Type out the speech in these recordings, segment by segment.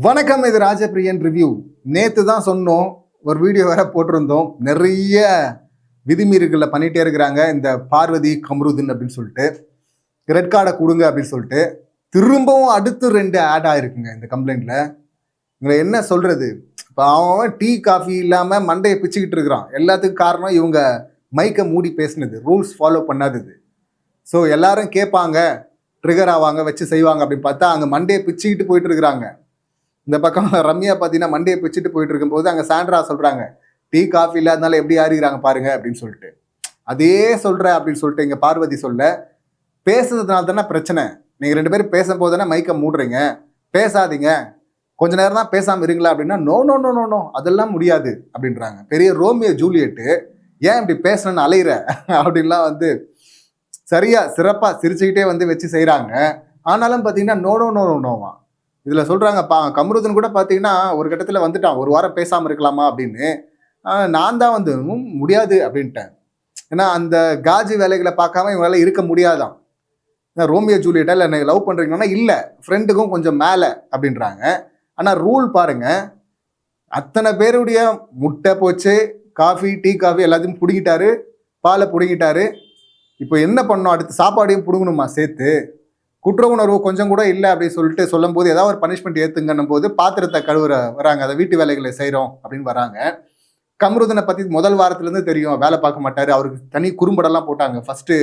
வணக்கம், இது ராஜபிரியன் ரிவ்யூ. நேற்று தான் சொன்னோம், ஒரு வீடியோ வேற போட்டிருந்தோம். நிறைய விதிமீறல்களை பண்ணிகிட்டே இருக்கிறாங்க இந்த பார்வதி கம்ருதீன் அப்படின்னு சொல்லிட்டு. ரெட் கார்டை கொடுங்க அப்படின்னு சொல்லிட்டு திரும்பவும் அடுத்து 2 ஆட் ஆகிருக்குங்க இந்த கம்ப்ளைண்ட்டில். இவங்களை என்ன சொல்கிறது? இப்போ அவன் டீ காஃபி இல்லாமல் மண்டையை பிச்சுக்கிட்டு இருக்கிறான். எல்லாத்துக்கும் காரணம் இவங்க மைக்கை மூடி பேசினது, ரூல்ஸ் ஃபாலோ பண்ணாதது. ஸோ எல்லாரும் கேட்பாங்க, ட்ரிகர் ஆவாங்க, வச்சு செய்வாங்க அப்படின்னு பார்த்தா அங்கே மண்டையை பிச்சுக்கிட்டு போயிட்டு இருக்கிறாங்க. இந்த பக்கம் ரம்யா பார்த்தீங்கன்னா மண்டையை பிச்சுட்டு போயிட்டு இருக்கும்போது அங்கே சாண்ட்ரா சொல்கிறாங்க, டீ காஃபி இல்லாதனால எப்படி ஆறிக்கிறாங்க பாருங்க அப்படின்னு சொல்லிட்டு. அதே சொல்கிற அப்படின்னு சொல்லிட்டு இங்கே பார்வதி சொல்ல, பேசுறதுனால தானே பிரச்சனை. நீங்கள் 2 பேரும் பேசும்போது தானே மைக்கை மூடுறீங்க, பேசாதீங்க, கொஞ்ச நேரம் தான் பேசாமல் இருங்களா அப்படின்னா, no no no no no அதெல்லாம் முடியாது அப்படின்றாங்க. பெரிய ரோமியோ ஜூலியட்டு ஏன் இப்படி பேசணும்னு அலையிற அப்படின்லாம் சரியா சிறப்பாக சிரிச்சுக்கிட்டே வச்சு செய்கிறாங்க. ஆனாலும் பார்த்தீங்கன்னா நோ நோ நோ நோவா இதில் சொல்கிறாங்க. கம்ருதீன் கூட பார்த்தீங்கன்னா ஒரு கட்டத்தில் வந்துட்டான், 1 வாரம் பேசாமல் இருக்கலாமா அப்படின்னு. நான் தான் முடியாது அப்படின்ட்டேன். ஏன்னா அந்த காஜி வேலைகளை பார்க்காம இவங்களால இருக்க முடியாதான். ரோமியோ ஜூலியட்டா இல்லை என்னை லவ் பண்ணுறீங்கன்னா இல்லை, ஃப்ரெண்டுக்கும் கொஞ்சம் மேலே அப்படின்றாங்க. ஆனால் ரூல் பாருங்க, அத்தனை பேருடைய முட்டை போச்சு, காஃபி டீ காஃபி எல்லாத்தையும் பிடிக்கிட்டாரு, பாலை பிடிக்கிட்டாரு. இப்போ என்ன பண்ணோம், அடுத்து சாப்பாடையும் பிடுங்கணுமா சேர்த்து? குற்ற உணர்வு கொஞ்சம் கூட இல்லை அப்படின்னு சொல்லிட்டு சொல்லும் போது ஏதாவது ஒரு பனிஷ்மெண்ட் ஏற்றுங்கன்னும் போது பாத்திரத்தை கழுவுற வராங்க, அதை வீட்டு வேலைகளை செய்கிறோம் அப்படின்னு வராங்க. கம்ருதீனை பற்றி முதல் வாரத்துலேருந்து தெரியும், வேலை பார்க்க மாட்டார், அவருக்கு தனி குறும்படெல்லாம் போட்டாங்க ஃபஸ்ட்டு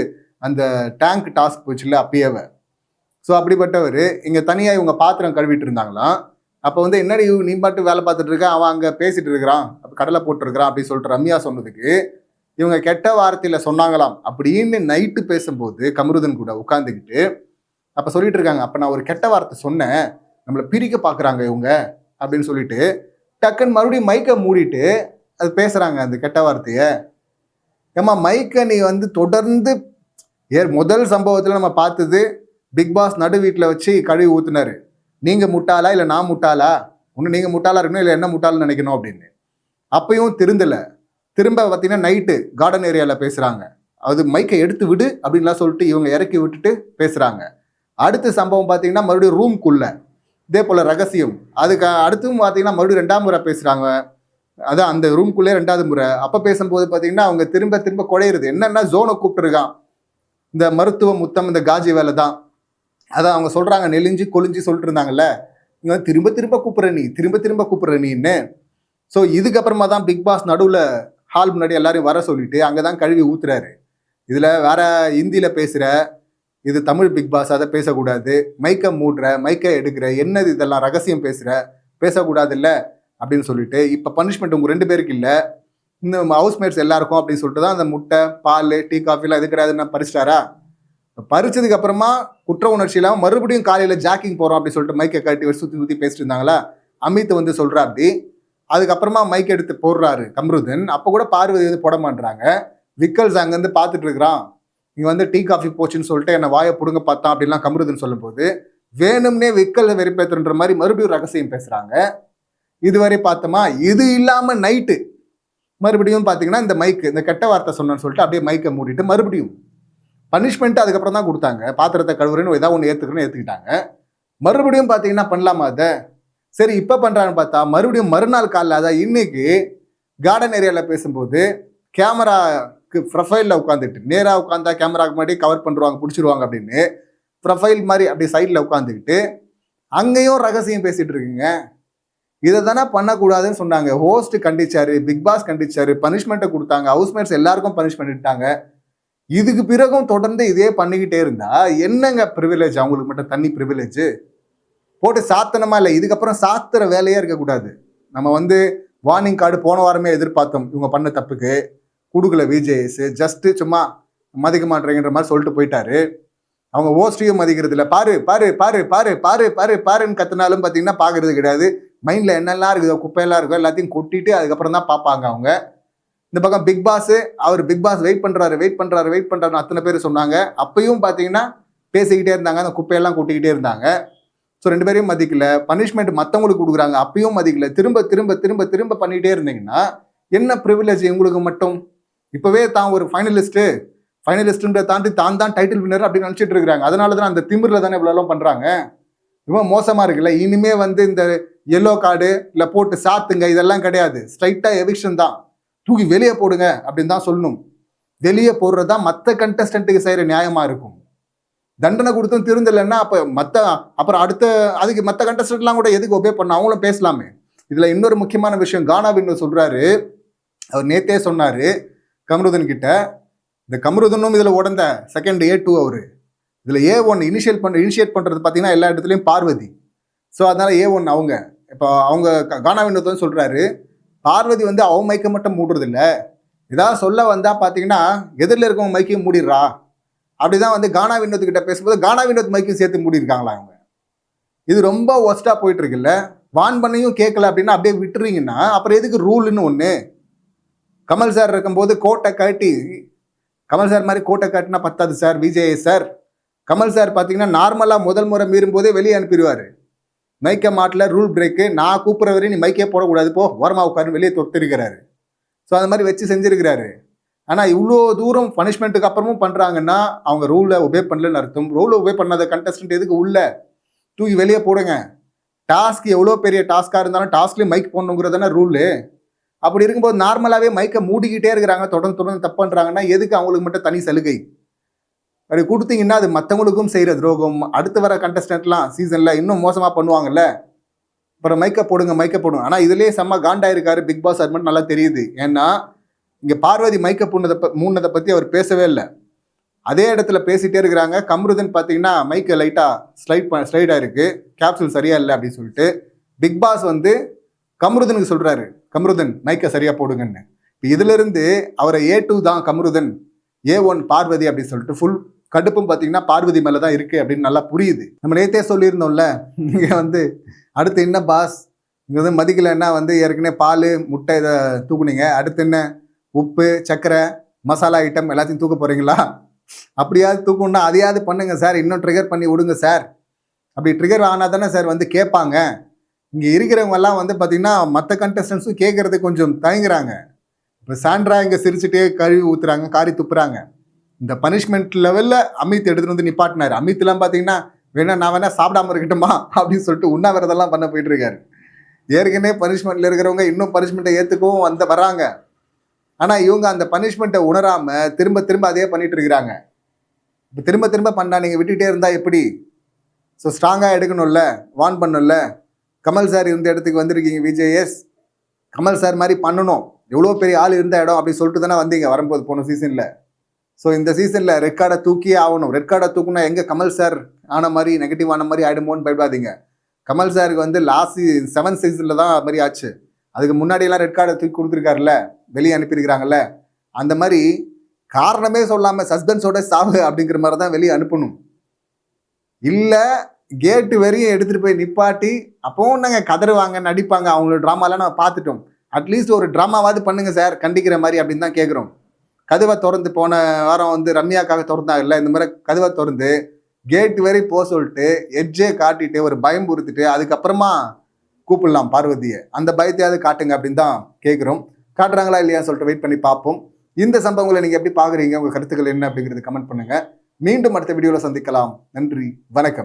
அந்த டேங்க் டாஸ்க் போச்சுல்ல அப்பயேவை. ஸோ அப்படிப்பட்டவர் இங்கே தனியாக இவங்க பாத்திரம் கழுவிட்டு இருந்தாங்களாம். அப்போ என்னடி நீ பாட்டு வேலை பார்த்துட்டு இருக்க, அவன் அங்கே பேசிட்டு இருக்கிறான், கடலை போட்டுருக்கிறான் அப்படின்னு சொல்லிட்டு ரம்யா சொன்னதுக்கு இவங்க கெட்ட வார்த்தையில் சொன்னாங்களாம் அப்படின்னு நைட்டு பேசும்போது கம்ருதீன் கூட உட்காந்துக்கிட்டு அப்போ சொல்லிட்டு இருக்காங்க, அப்போ நான் ஒரு கெட்ட வார்த்தை சொன்னேன், நம்மளை பிரிக்க பார்க்குறாங்க இவங்க அப்படின்னு சொல்லிட்டு டக்குன்னு மறுபடியும் மைக்கை மூடிட்டு அது பேசுகிறாங்க அந்த கெட்ட வார்த்தையை. ஏம்மா மைக்கை நீ தொடர்ந்து முதல் சம்பவத்தில் நம்ம பார்த்தது பிக் பாஸ் நடு வீட்டில் வச்சு கழுவி ஊற்றுனாரு. நீங்கள் முட்டாளா இல்லை நான் முட்டாளா, ஒன்று நீங்கள் முட்டாளா இருக்கணும் இல்லை என்ன முட்டாள்னு நினைக்கணும் அப்படின்னு. அப்பயும் திருந்தலை. திரும்ப பார்த்தீங்கன்னா நைட்டு கார்டன் ஏரியாவில் பேசுகிறாங்க, அது மைக்கை எடுத்து விடு அப்படின்லாம் சொல்லிட்டு இவங்க இறக்கி விட்டுட்டு பேசுகிறாங்க. அடுத்த சம்பவம் பார்த்தீங்கன்னா மறுபடியும் ரூம்குள்ள இதே போல் ரகசியம். அதுக்கு அடுத்தும் பார்த்தீங்கன்னா மறுபடியும் 2ஆம் முறை பேசுகிறாங்க, அதான் அந்த ரூம்குள்ளே 2வது முறை. அப்போ பேசும்போது பார்த்தீங்கன்னா அவங்க திரும்ப திரும்ப குழையிறது என்னன்னா, ஜோனை கூப்பிட்டுருக்கான், இந்த மருத்துவ முத்தம் இந்த காஜி வேலை தான். அதான் அவங்க சொல்கிறாங்க, நெலிஞ்சு கொலிஞ்சு சொல்லிட்டு இருந்தாங்கல்ல, இங்கே திரும்ப திரும்ப கூப்பிட்ற நீ, திரும்ப திரும்ப கூப்பிட்ற நீன்னு. ஸோ இதுக்கப்புறமா தான் பிக் பாஸ் நடுவில் ஹால் முன்னாடி எல்லாரையும் வர சொல்லிட்டு அங்கே தான் கழுவி ஊத்துறாரு. இதில் வேற ஹிந்தியில் பேசுகிற, இது தமிழ் பிக் பாஸ், அதை பேசக்கூடாது, மைக்கை மூடுற, மைக்கை எடுக்கிற, என்னது இதெல்லாம் ரகசியம் பேசுகிற, பேசக்கூடாது இல்லை அப்படின்னு சொல்லிட்டு இப்போ பனிஷ்மெண்ட் உங்கள் 2 பேருக்கு இல்லை, இன்னும் ஹவுஸ்மேட்ஸ் எல்லாருக்கும் அப்படின்னு சொல்லிட்டு தான் அந்த முட்டை பால் டீ காஃபிலாம் இது கிடையாதுன்னு பறிச்சிட்டாரா. பறிச்சதுக்கு அப்புறமா குற்ற உணர்ச்சி இல்லாமல் மறுபடியும் காலையில் ஜாக்கிங் போகிறோம் அப்படின்னு சொல்லிட்டு மைக்கை கட்டி வச்சு சுற்றி சுற்றி பேசிட்டு இருந்தாங்களா. அமித் சொல்கிறா அப்படி. அதுக்கப்புறமா மைக் எடுத்து போடுறாரு கம்ருதீன். அப்போ கூட பார்வதி போட மாட்டுறாங்க. விக்கல்ஸ் அங்கேருந்து பார்த்துட்டு இருக்கிறான், இங்கே டீ காஃபி போச்சுன்னு சொல்லிட்டு என்னை வாயை பிடுங்க பார்த்தான் அப்படின்லாம் கம்ருதீன் சொல்லும்போது வேணும்னே விக்கல் வெறிப்பேற்றுன்ற மாதிரி மறுபடியும் ரகசியம் பேசுகிறாங்க. இதுவரை பார்த்தோமா. இது இல்லாமல் நைட்டு மறுபடியும் பார்த்தீங்கன்னா இந்த மைக்கு இந்த கெட்ட வார்த்தை சொன்னேன்னு சொல்லிட்டு அப்படியே மைக்கை மூடிட்டு மறுபடியும் பனிஷ்மெண்ட் அதுக்கப்புறம் தான் கொடுத்தாங்க. பாத்திரத்தை கழுவுறேன்னு ஏதாவது ஒன்று ஏற்றுக்கிட்டாங்க. மறுபடியும் பார்த்தீங்கன்னா பண்ணலாமா அதை? சரி இப்போ பண்ணுறான்னு பார்த்தா மறுபடியும் மறுநாள் காலைல, அதான் இன்னைக்கு கார்டன் ஏரியாவில் பேசும்போது கேமராக்கு ப்ரொஃபைலில் உட்காந்துட்டு, நேராக உட்காந்தா கேமராக்கு முன்னாடி கவர் பண்ணுவாங்க, பிடிச்சிருவாங்க அப்படின்னு ப்ரொஃபைல் மாதிரி அப்படி சைடில் உட்காந்துக்கிட்டு அங்கேயும் ரகசியம் பேசிகிட்டு இருக்குங்க. இதை தானே பண்ணக்கூடாதுன்னு சொன்னாங்க. ஹோஸ்ட் கண்டிச்சாரு, பிக் பாஸ் கண்டிச்சாரு, பனிஷ்மெண்ட்டை கொடுத்தாங்க, ஹவுஸ்மேட்ஸ் எல்லாருக்கும் பனிஷ் பண்ணிட்டாங்க. இதுக்கு பிறகும் தொடர்ந்து இதே பண்ணிக்கிட்டே இருந்தா என்னங்க ப்ரிவிலேஜ்? அவங்களுக்கு மட்டும் தனி ப்ரிவிலேஜ் போட்டு சாத்தனமா இல்லை. இதுக்கப்புறம் சாத்துற வேலையே இருக்கக்கூடாது. நம்ம வார்னிங் கார்டு போன வாரமே எதிர்பார்த்தோம், இவங்க பண்ண தப்புக்கு கொடுக்கல விஜேஎஸ், ஜஸ்ட்டு சும்மா மதிக்க மாட்டேங்கிற மாதிரி சொல்லிட்டு போயிட்டாரு. அவங்க ஹோஸ்டையும் மதிக்கிறது இல்லை. பாரு பாரு பாரு பாரு பாரு பாரு பாருன்னு கத்துனாலும் பார்த்தீங்கன்னா பார்க்கறது கிடையாது. மைண்டில் என்னெல்லாம் இருக்குதோ குப்பையெல்லாம் இருக்கோ எல்லாத்தையும் கொட்டிட்டு அதுக்கப்புறம் தான் பார்ப்பாங்க அவங்க. இந்த பக்கம் பிக் பாஸ், அவர் பிக் பாஸ் வெயிட் பண்ணுறாரு அத்தனை பேர் சொன்னாங்க. அப்பயும் பார்த்தீங்கன்னா பேசிக்கிட்டே இருந்தாங்க, அந்த குப்பையெல்லாம் கொட்டிக்கிட்டே இருந்தாங்க. ஸோ 2 பேரையும் மதிக்கல. பனிஷ்மெண்ட் மற்றவங்களுக்கு கொடுக்குறாங்க, அப்பயும் மதிக்கல. திரும்ப திரும்ப திரும்ப திரும்ப பண்ணிகிட்டே இருந்தீங்கன்னா என்ன ப்ரிவிலேஜ் உங்களுக்கு மட்டும்? இப்போவே தான் ஒரு ஃபைனலிஸ்ட்டுன்ற தாண்டி தான் டைட்டில் வின்னர் அப்படின்னு நினச்சிட்டு இருக்கிறாங்க. அதனால தான் அந்த திமிரில் தானே இவ்வளோலாம் பண்ணுறாங்க. ரொம்ப மோசமா இருக்குல்ல. இனிமே வந்து இந்த எல்லோ கார்டு இல்லை போட்டு சாத்துங்க இதெல்லாம் கிடையாது. ஸ்ட்ரைட்டா எவிக்ஷன் தான், தூக்கி வெளியே போடுங்க அப்படின்னு தான் சொல்லணும். வெளியே போடுறது தான் மற்ற கண்டஸ்டன்ட்டுக்கு செய்யற நியாயமா இருக்கும். தண்டனை கொடுத்தும் திருந்தலைன்னா அப்புறம் அடுத்த அதுக்கு மற்ற கண்டஸ்டன்ட்லாம் கூட எதுக்கு ஒபே பண்ண, அவங்களும் பேசலாமே. இதுல இன்னொரு முக்கியமான விஷயம் கானா வின்னு சொல்றாரு. அவர் நேத்தே சொன்னாரு கமருதன் கிட்ட, இந்த கமருதனும் இதுல உடந்த செகண்ட் A2 அவரு. இதுல A1 இனிஷியேட் பண்றது பாத்தீங்கன்னா எல்லா இடத்துலயும் பார்வதி. ஸோ அதனால A1 அவங்க. இப்போ அவங்க கானா வினோத் சொல்றாரு, பார்வதி வந்து அவன் மைக்க மட்டும் மூடுறது இல்ல, ஏதாவது சொல்ல வந்தா பாத்தீங்கன்னா எதிரில் இருக்கவங்க மைக்கையும் மூடிடுறா. அப்படிதான் வந்து கானா வினோத் கிட்ட பேசும்போது கானா வினோத் மைக்கையும் சேர்த்து மூடிருக்காங்களா அவங்க. இது ரொம்ப ஒஸ்டா போயிட்டு இருக்குல்ல. வான் பண்ணியும் கேட்கல அப்படின்னா அப்படியே விட்டுறீங்கன்னா அப்புறம் எதுக்கு ரூல்னு ஒண்ணு. கமல் சார் இருக்கும்போது கோட்டை காட்டி, கமல் சார் மாதிரி கோட்டை காட்டினா பத்தாது sir. Vijay sir, Kamal sir பார்த்தீங்கன்னா நார்மலாக முதல் முறை மீறும் போதே வெளியே அனுப்பிடுவார். மைக்க மாட்டில் ரூல் பிரேக்கு, நான் கூப்பிட்ற வரையும் நீ மைக்கே போடக்கூடாது, போ ஓரமா உட்காரு வெளியே தொட்டிருக்கிறாரு. ஸோ அந்த மாதிரி வச்சு செஞ்சிருக்கிறாரு. ஆனால் இவ்வளோ தூரம் பனிஷ்மெண்ட்டுக்கு அப்புறமும் பண்ணுறாங்கன்னா அவங்க ரூலை ஒபே பண்ணலன்னு அர்த்தம். ரூலை ஒபே பண்ணாத கண்டஸ்டன்ட் எதுக்கு உள்ள தூக்கி வெளியே போடுங்க. டாஸ்க் எவ்வளோ பெரிய டாஸ்காக இருந்தாலும் டாஸ்க்லேயும் மைக் போடணுங்கிறதான ரூலு. அப்படி இருக்கும்போது நார்மலாகவே மைக்கை மூடிக்கிட்டே இருக்கிறாங்க, தொடர்ந்து தப்பு பண்ணுறாங்கன்னா எதுக்கு அவங்களுக்கு மட்டும் தனி சலுகை? அப்படி கொடுத்தீங்கன்னா அது மற்றவங்களுக்கும் செய்கிற துரோகம். அடுத்து வர கண்டஸ்டன்ட்லாம் சீசனில் இன்னும் மோசமாக பண்ணுவாங்கல்ல. அப்புறம் மைக்கை போடுங்க. ஆனால் இதுலேயே செம்ம காண்டாயிருக்காரு பிக் பாஸ். அது மட்டும் நல்லா தெரியுது. ஏன்னா இங்கே பார்வதி மைக்கை மூடினதை பற்றி அவர் பேசவே இல்லை. அதே இடத்துல பேசிகிட்டே இருக்கிறாங்க. கமருதன் பார்த்தீங்கன்னா மைக்கை லைட்டாக ஸ்லைட் ஆயிருக்கு, கேப்சூல் சரியா இல்லை அப்படின்னு சொல்லிட்டு பிக் பாஸ் வந்து கமருதனுக்கு சொல்கிறாரு, கமருதன் மைக்கை சரியாக போடுங்கன்னு. இப்போ இதிலிருந்து அவரை A2 தான் கமருதன், A1 பார்வதி அப்படின்னு சொல்லிட்டு ஃபுல் கடுப்பும் பார்த்தீங்கன்னா பார்வதி மேலே தான் இருக்குது அப்படின்னு நல்லா புரியுது. நம்ம நேற்றே சொல்லியிருந்தோம்ல, இங்கே வந்து அடுத்து என்ன பாஸ், இங்கே வந்து மதிக்கலைன்னா வந்து ஏற்கனவே பால் முட்டை இதை தூக்குனீங்க, அடுத்து என்ன உப்பு சர்க்கரை மசாலா ஐட்டம் எல்லாத்தையும் தூக்க போகிறீங்களா? அப்படியாவது தூக்கணும்னா அதையாவது பண்ணுங்க சார், இன்னும் ட்ரிகர் பண்ணி விடுங்க சார். அப்படி ட்ரிகர் ஆனால் தானே சார் வந்து கேட்பாங்க. இங்கே இருக்கிறவங்கெல்லாம் வந்து பார்த்தீங்கன்னா மற்ற கண்டஸ்டன்ஸும் கேட்குறதுக்கு கொஞ்சம் தயங்குறாங்க. இப்போ சாண்ட்ரா இங்கே சிரிச்சுட்டே கழுவி ஊற்றுறாங்க, காரி துப்புறாங்க. இந்த பனிஷ்மெண்ட் லெவலில் அமித் எடுத்துகிட்டு வந்து நிப்பாட்டினார். அமித்லாம் பார்த்தீங்கன்னா நான் வேணா சாப்பிடாம இருக்கட்டுமா அப்படின்னு சொல்லிட்டு உண்ணாவிரதெல்லாம் பண்ண போயிட்டு இருக்காரு. ஏற்கனவே பனிஷ்மெண்ட்டில் இருக்கிறவங்க இன்னும் பனிஷ்மெண்ட்டை ஏற்றுக்கவும் வராங்க. ஆனால் இவங்க அந்த பனிஷ்மெண்ட்டை உணராமல் திரும்ப அதே பண்ணிட்டு இருக்கிறாங்க. இப்போ திரும்ப பண்ணா நீங்கள் விட்டுகிட்டே இருந்தால் எப்படி? ஸோ ஸ்ட்ராங்காக எடுக்கணும்ல, வார்ன் பண்ணணும்ல. கமல் சார் இருந்த இடத்துக்கு வந்திருக்கீங்க விஜேஎஸ், கமல் சார் மாதிரி பண்ணணும். எவ்வளோ பெரிய ஆள் இருந்த இடம் அப்படின்னு சொல்லிட்டு தானே வந்தீங்க வரும்போது போன சீசனில். ஸோ இந்த சீசனில் ரெட் கார்டை தூக்கியே ஆகணும். ரெட் கார்டை தூக்குனா எங்கே கமல் சார் ஆன மாதிரி நெகட்டிவ் ஆன மாதிரி ஆகிடுமோன்னு பயப்படாதீங்க. கமல் சாருக்கு வந்து லாஸ்ட் 7th சீசனில் தான் அது மாதிரி ஆச்சு. அதுக்கு முன்னாடியெல்லாம் ரெட் கார்டை தூக்கி கொடுத்துருக்காருல்ல, வெளியே அனுப்பியிருக்கிறாங்கல்ல. அந்த மாதிரி காரணமே சொல்லாமல் சஸ்பென்ஸோட சாவு அப்படிங்கிற மாதிரி தான் வெளியே அனுப்பணும். இல்லை கேட்டு வரையும் எடுத்துகிட்டு போய் நிப்பாட்டி அப்போவும் நாங்கள் கதறுவாங்க, நடிப்பாங்க, அவங்களோட ட்ராமாலாம் நம்ம பார்த்துட்டோம். அட்லீஸ்ட் ஒரு ட்ராமாவாவது பண்ணுங்க சார் கண்டிக்கிற மாதிரி அப்படின்னு தான் கேட்குறோம். கதவை திறந்து போன வாரம் வந்து ரம்யாக்காக திறந்தாங்கல்ல, இந்த மாதிரி கதவை திறந்து கேட்டு வரை போக சொல்லிட்டு எட்ஜே காட்டிட்டு ஒரு பயம் பொறுத்துட்டு அதுக்கப்புறமா கூப்பிடலாம் பார்வதியை. அந்த பயத்தையாவது காட்டுங்க அப்படின்னு தான் கேட்குறோம். காட்டுறாங்களா இல்லையா சொல்லிட்டு வெயிட் பண்ணி பார்ப்போம். இந்த சம்பவங்களை நீங்கள் எப்படி பார்க்குறீங்க, உங்கள் கருத்துக்கள் என்ன அப்படிங்கிறது கமெண்ட் பண்ணுங்கள். மீண்டும் அடுத்த வீடியோவில் சந்திக்கலாம். நன்றி, வணக்கம்.